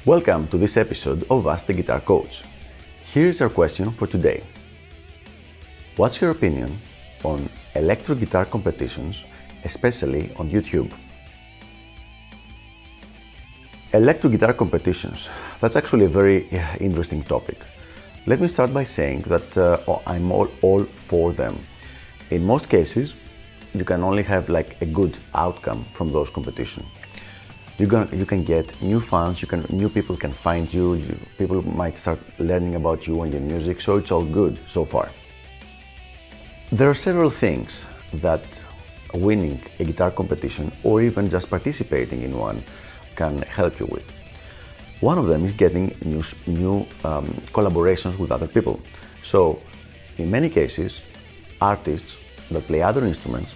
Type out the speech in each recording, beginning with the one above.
Welcome to this episode of Ask the Guitar Coach. Here's our question for today. What's your opinion on electric guitar competitions, especially on YouTube? Electric guitar competitions, that's actually a very interesting topic. Let me start by saying that I'm all for them. In most cases, you can only have like a good outcome from those competitions. You can get new fans, new people can find you, people might start learning about you and your music, so it's all good so far. There are several things that winning a guitar competition or even just participating in one can help you with. One of them is getting new collaborations with other people. So in many cases, artists that play other instruments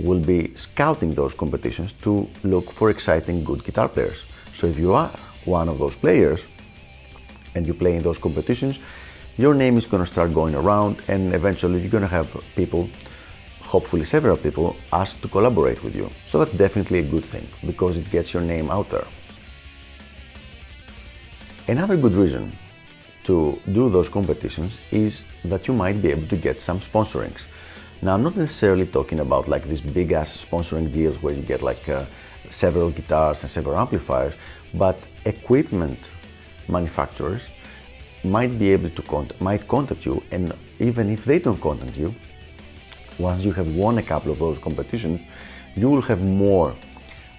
will be scouting those competitions to look for exciting, good guitar players. So if you are one of those players and you play in those competitions, your name is going to start going around and eventually you're going to have people, hopefully several people, ask to collaborate with you. So that's definitely a good thing because it gets your name out there. Another good reason to do those competitions is that you might be able to get some sponsorings. Now, I'm not necessarily talking about like these big ass sponsoring deals where you get like several guitars and several amplifiers, but equipment manufacturers might be able to contact you, and even if they don't contact you, once you have won a couple of those competitions, you will have more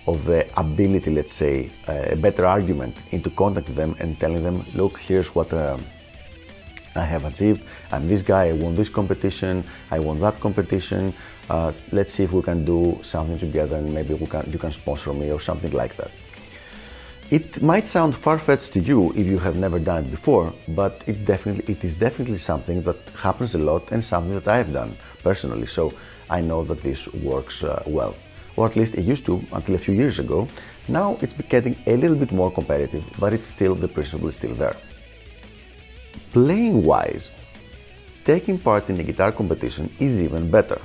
of the ability, let's say, a better argument into contacting them and telling them, look, here's what I have achieved. I'm this guy, I won this competition, I won that competition. Let's see if we can do something together and maybe you can sponsor me or something like that. It might sound far-fetched to you if you have never done it before, but it is definitely something that happens a lot and something that I have done personally. So I know that this works well, or at least it used to until a few years ago. Now it's getting a little bit more competitive, but the principle is still there. Playing wise, taking part in a guitar competition is even better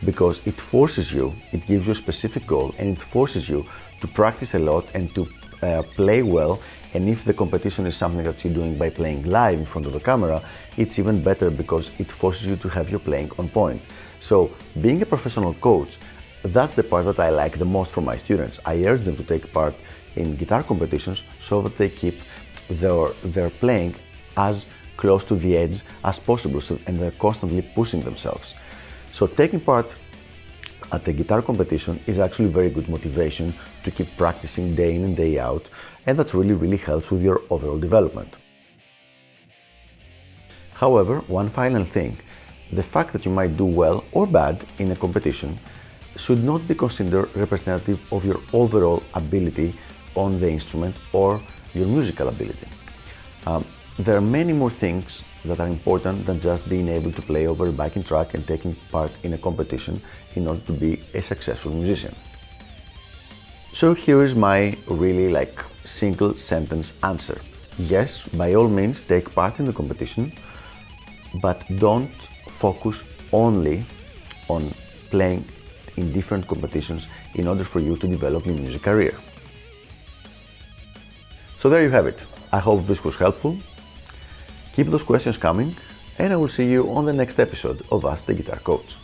because it gives you a specific goal and it forces you to practice a lot and to play well. And if the competition is something that you're doing by playing live in front of the camera, it's even better because it forces you to have your playing on point. So being a professional coach, that's the part that I like the most from my students. I urge them to take part in guitar competitions so that they keep their playing as close to the edge as possible, and they're constantly pushing themselves. So taking part at the guitar competition is actually very good motivation to keep practicing day in and day out, and that really helps with your overall development. However, one final thing, the fact that you might do well or bad in a competition should not be considered representative of your overall ability on the instrument or your musical ability. There are many more things that are important than just being able to play over a backing track and taking part in a competition in order to be a successful musician. So here is my really single sentence answer. Yes, by all means take part in the competition, but don't focus only on playing in different competitions in order for you to develop your music career. So there you have it. I hope this was helpful. Keep those questions coming, and I will see you on the next episode of Ask the Guitar Coach.